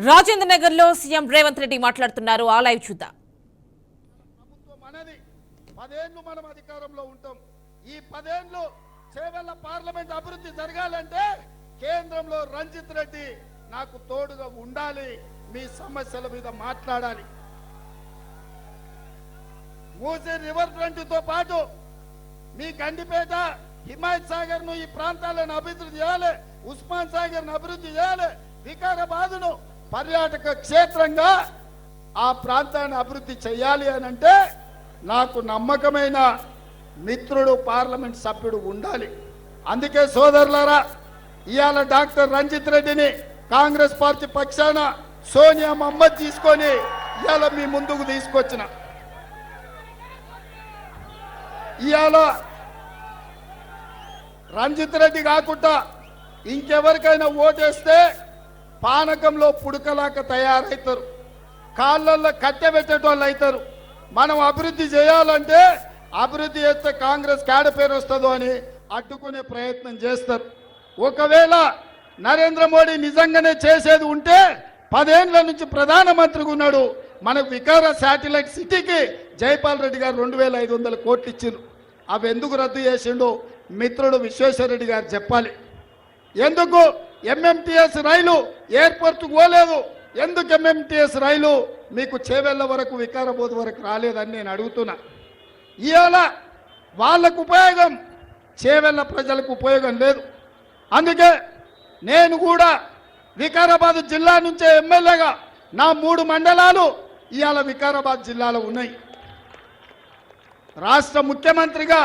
రాజేంద్ర నగర్ లో సీఎం రేవంత్ రెడ్డి మాట్లాడుతున్నారు. ఆ లైవ్ చూద్దాం. ప్రభుత్వం అనేది 10 ఏళ్లు మనం అధికారంలో ఉంటాం. ఈ 10 ఏళ్లు చేవెళ్ల పార్లమెంట్ అభివృద్ధి జరగాలంటే కేంద్రంలో రంజిత్ రెడ్డి నాకు తోడుగా ఉండాలి, మీ సమస్యల మీద మాట్లాడాలి. మూసీ రివర్ ఫ్రంట్ తో పాటు మీ గండిపేట, హిమాయత్ సాగర్ ను, ఈ ప్రాంతాలను అభివృద్ధి చేయాలి, ఉస్మాన్ సాగర్ ను అభివృద్ధి చేయాలి, వికారాబాద్ ను పర్యాటక క్షేత్రంగా ఆ ప్రాంతాన్ని అభివృద్ధి చేయాలి అని అంటే నాకు నమ్మకమైన మిత్రుడు పార్లమెంట్ సభ్యుడు ఉండాలి. అందుకే సోదరులారా, ఇవాళ డాక్టర్ రంజిత్ రెడ్డిని కాంగ్రెస్ పార్టీ పక్షాన సోనియా మహమ్మద్ తీసుకొని ఇవాళ మీ ముందుకు తీసుకొచ్చిన. ఇవాళ రంజిత్ రెడ్డి కాకుండా ఇంకెవరికైనా ఓటేస్తే పానకంలో పుడకలాక తయారవుతారు, కాళ్ళల్లో కట్టెబెట్టేటోళ్ళు అవుతారు. మనం అభివృద్ధి చేయాలంటే అభివృద్ధి చేస్తే కాంగ్రెస్ కాడ పేరు వస్తుందో అని అడ్డుకునే ప్రయత్నం చేస్తారు. ఒకవేళ నరేంద్ర మోడీ నిజంగానే చేసేది ఉంటే 10 ఏళ్ల నుంచి ప్రధానమంత్రిగా ఉన్నాడు. మనకు వికార శాటిలైట్ సిటీకి జైపాల్ రెడ్డి గారు 2500 కోట్లు ఇచ్చిండ్రు. అవి ఎందుకు రద్దు చేసిండో మిత్రుడు విశ్వేశ్వరరెడ్డి గారు చెప్పాలి. ఎందుకు ఎంఎంటీఎస్ రైలు ఎయిర్పోర్ట్ పోలేదు, ఎందుకు ఎంఎంటీఎస్ రైలు మీకు చేవెళ్ల వరకు, వికారాబాద్ వరకు రాలేదని నేను అడుగుతున్నా. ఇవాళ వాళ్ళకు ఉపయోగం, చేవెళ్ల ప్రజలకు ఉపయోగం లేదు. అందుకే నేను కూడా వికారాబాద్ జిల్లా నుంచే ఎమ్మెల్యేగా నా 3 మండలాలు ఇవాళ వికారాబాద్ జిల్లాలో ఉన్నాయి. రాష్ట్ర ముఖ్యమంత్రిగా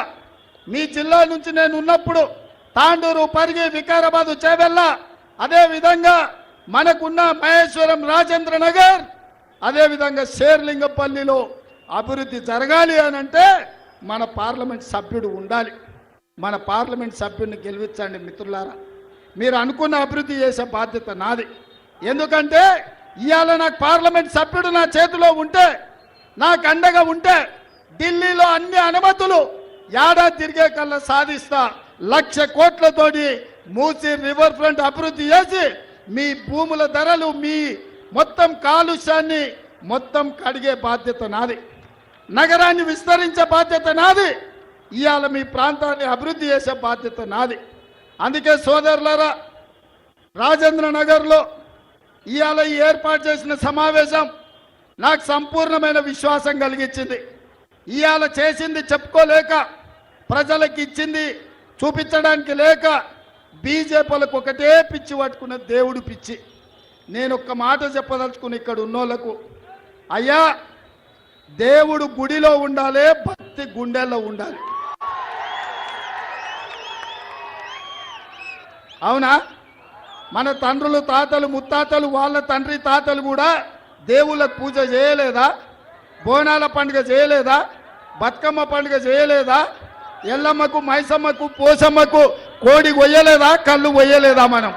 మీ జిల్లా నుంచి నేను ఉన్నప్పుడు తాండూరు, పరిగి, వికారాబాద్, చేవెళ్ల, అదేవిధంగా మనకున్న మహేశ్వరం, రాజేంద్ర నగర్, అదేవిధంగా శేర్లింగపల్లిలో అభివృద్ధి జరగాలి అని అంటే మన పార్లమెంట్ సభ్యుడు ఉండాలి. మన పార్లమెంట్ సభ్యుడిని గెలిపించండి మిత్రులారా. మీరు అనుకున్న అభివృద్ధి చేసే బాధ్యత నాది. ఎందుకంటే ఇవాళ నాకు పార్లమెంట్ సభ్యుడు నా చేతిలో ఉంటే, నాకు అండగా ఉంటే ఢిల్లీలో అన్ని అనుమతులు ఏడాది తిరిగే కల్లా సాధిస్తా. 1,00,000 కోట్లతోటి మూసీ రివర్ ఫ్రంట్ అభివృద్ధి చేసి మీ భూముల ధరలు, మీ మొత్తం కాలుష్యాన్ని మొత్తం కడిగే బాధ్యత నాది. నగరాన్ని విస్తరించే బాధ్యత నాది. ఇవాళ మీ ప్రాంతాన్ని అభివృద్ధి చేసే బాధ్యత నాది. అందుకే సోదరులారా, రాజేంద్ర నగర్లో ఇవాళ ఏర్పాటు చేసిన సమావేశం నాకు సంపూర్ణమైన విశ్వాసం కలిగించింది. ఇవాళ చేసింది చెప్పుకోలేక, ప్రజలకు ఇచ్చింది చూపించడానికి లేక, బీజేపీలకు ఒకటే పిచ్చి పట్టుకున్న దేవుడు పిచ్చి. నేను ఒక్క మాట చెప్పదలుచుకుని ఇక్కడ ఉన్నోళ్లకు, అయ్యా దేవుడు గుడిలో ఉండాలి, భక్తి గుండెల్లో ఉండాలి. అవునా? మన తండ్రులు, తాతలు, ముత్తాతలు, వాళ్ళ తండ్రి తాతలు కూడా దేవుళ్ళకు పూజ చేయలేదా? బోనాల పండుగ చేయలేదా? బతుకమ్మ పండుగ చేయలేదా? ఎల్లమ్మకు, మైసమ్మకు, పోసమ్మకు కోడి కొయ్యలేదా? కళ్ళు కొయ్యలేదా మనం?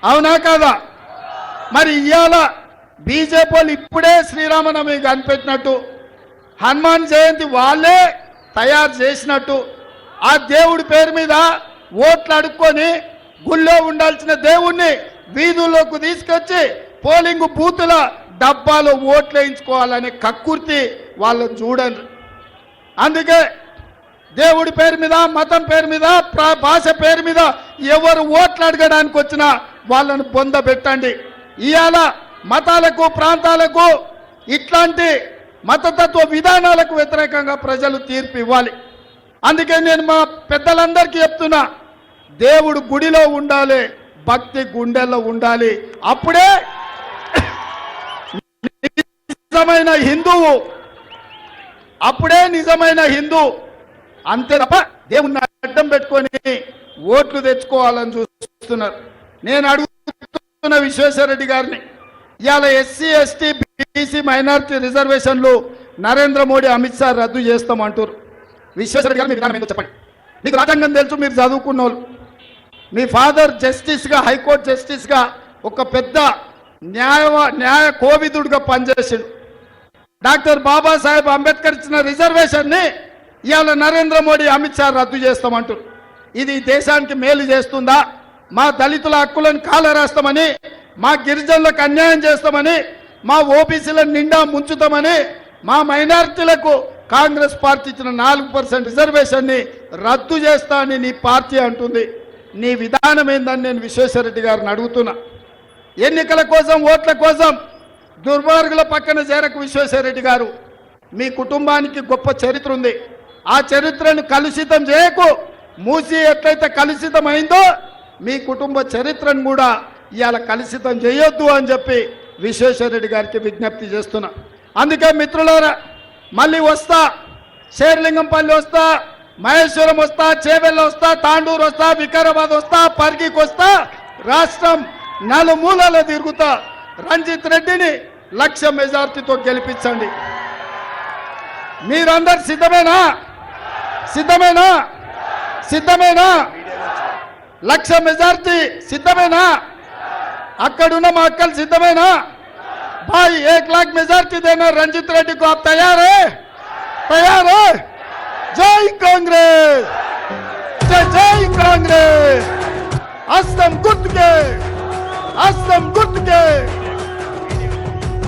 అవునా కాదా? మరి ఇవాళ బీజేపీలు ఇప్పుడే శ్రీరామనవమి కనిపెట్టినట్టు, హనుమాన్ జయంతి వాళ్ళే తయారు చేసినట్టు, ఆ దేవుడి పేరు మీద ఓట్లు అడుక్కొని గుళ్ళో ఉండాల్సిన దేవుణ్ణి వీధుల్లోకి తీసుకొచ్చి పోలింగ్ బూతుల డబ్బాలో ఓట్లు వేయించుకోవాలనే కక్కుర్తి వాళ్ళని చూడండి. అందుకే దేవుడి పేరు మీద, మతం పేరు మీద, భాష పేరు మీద ఎవరు ఓట్లు అడగడానికి వచ్చినా వాళ్ళను పొందబెట్టండి. ఇవాళ మతాలకు, ప్రాంతాలకు, ఇట్లాంటి మతతత్వ విధానాలకు వ్యతిరేకంగా ప్రజలు తీర్పు ఇవ్వాలి. అందుకే నేను మా పెద్దలందరికీ చెప్తున్నా, దేవుడు గుడిలో ఉండాలి, భక్తి గుండెల్లో ఉండాలి. అప్పుడే నిజమైన హిందువు, అప్పుడే నిజమైన హిందూ. అంతే తప్ప దేవుణ్ణి అడ్డం పెట్టుకొని ఓట్లు తెచ్చుకోవాలని చూస్తున్నారు. నేను అడుగుతున్న విశ్వేశ్వరరెడ్డి గారిని, ఇవాళ ఎస్సీ, ఎస్టీ, బీసీ, మైనారిటీ రిజర్వేషన్లు నరేంద్ర మోడీ, అమిత్ షా రద్దు చేస్తామంటారు. విశ్వేశ్వరరెడ్డి గారు మీకు చెప్పండి. మీకు రాజ్యాంగం తెలుసు, మీరు చదువుకున్న వాళ్ళు. మీ ఫాదర్ జస్టిస్గా, హైకోర్టు జస్టిస్గా ఒక పెద్ద న్యాయ కోవిదుడిగా పనిచేసిండు. డాక్టర్ బాబాసాహెబ్ అంబేద్కర్ ఇచ్చిన రిజర్వేషన్ని ఇవాళ నరేంద్ర మోడీ, అమిత్ షా రద్దు చేస్తామంటారు. ఇది దేశానికి మేలు చేస్తుందా? మా దళితుల హక్కులను కాలరాస్తామని, మా గిరిజనులకు అన్యాయం చేస్తామని, మా ఓబీసీలను నిండా ముంచుతామని, మా మైనారిటీలకు కాంగ్రెస్ పార్టీ ఇచ్చిన 4% రిజర్వేషన్ని రద్దు చేస్తా అని నీ పార్టీ అంటుంది. నీ విధానం ఏందని నేను విశ్వేశ్వరరెడ్డి గారిని అడుగుతున్నా. ఎన్నికల కోసం, ఓట్ల కోసం దుర్మార్గుల పక్కన చేరకు విశ్వేశ్వరరెడ్డి గారు. మీ కుటుంబానికి గొప్ప చరిత్ర ఉంది. ఆ చరిత్రను కలుషితం చేయకు. మూసి ఎట్లయితే కలుషితమైందో మీ కుటుంబ చరిత్రను కూడా ఇవాళ కలుషితం చేయొద్దు అని చెప్పి విశ్వేశ్వరరెడ్డి గారికి విజ్ఞప్తి చేస్తున్నా. అందుకే మిత్రులారా, మళ్ళీ వస్తా, శేర్లింగంపల్లి వస్తా, మహేశ్వరం వస్తా, చేవెళ్ళ వస్తా, తాండూరు వస్తా, వికారాబాద్ వస్తా, పర్గికి వస్తా, రాష్ట్రం నలుమూలలో తిరుగుతా. రంజిత్ రెడ్డిని 1,00,000 మెజార్టీతో గెలిపించండి. మీరందరు సిద్ధమేనా? సిద్ధమేనా? సిద్ధమేనా? 1,00,000 మెజార్టీ సిద్ధమేనా? అక్కడున్న మా అక్కలు సిద్ధమేనా? भाई 1,00,000 मेजॉरिटी देना रंजित रेड्डी को आप तैयार है? तैयार है? जय कांग्रेस, जय जय कांग्रेस। हस्तम गुर्त के